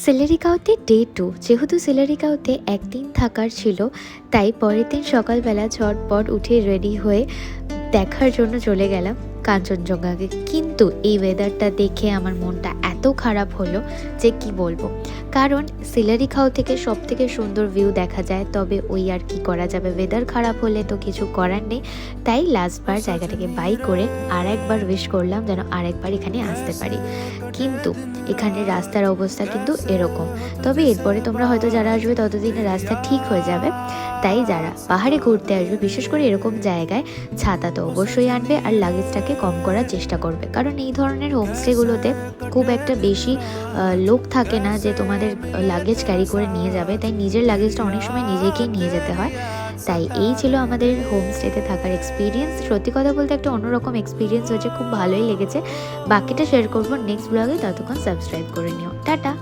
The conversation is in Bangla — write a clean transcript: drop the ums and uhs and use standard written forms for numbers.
সিলেরিকাওতে ডে 2 যেহেতু সিলেরিকাওতে একদিন থাকার ছিল, তাই পরের দিন সকালবেলা ঝটপট উঠে রেডি হয়ে দেখার জন্য চলে গেলাম কাঞ্চনজঙ্ঘাকে। কিন্তু এই ওয়েদারটা দেখে আমার মনটা এত খারাপ হলো যে কি বলবো। কারণ সিলারিখাও থেকে সব থেকে সুন্দর ভিউ দেখা যায়, তবে ওই আর কি করা যাবে, ওয়েদার খারাপ হলে তো কিছু করার নেই। তাই লাস্টবার জায়গাটাকে বাই করে আর একবার উইশ করলাম যেন আরেকবার এখানে আসতে পারি। কিন্তু এখানে রাস্তার অবস্থা কিন্তু এরকম। তবে এরপরে তোমরা হয়তো যারা আসবে ততদিনে রাস্তা ঠিক হয়ে যাবে। তাই যারা পাহাড়ে ঘুরতে আসবে, বিশেষ করে এরকম জায়গায়, ছাতা তো অবশ্যই আনবে আর লাগেজটাকে কম করার চেষ্টা করবে। কারণ এই ধরনের হোমস্টেগুলোতে খুব একটা বেশি লোক থাকে না যে তোমাদের লাগেজ ক্যারি করে নিয়ে যাবে, তাই নিজের লাগেজটা অনেক সময় নিজেকেই নিয়ে যেতে হয়। তাই এই ছিল আমাদের হোমস্টেতে থাকার এক্সপিরিয়েন্স। সত্যি কথা বলতে একটা অন্যরকম এক্সপিরিয়েন্স হয়েছে, খুব ভালোই লেগেছে। বাকিটা শেয়ার করবো নেক্সট ব্লগে, ততক্ষণ সাবস্ক্রাইব করে নিও। টাটা।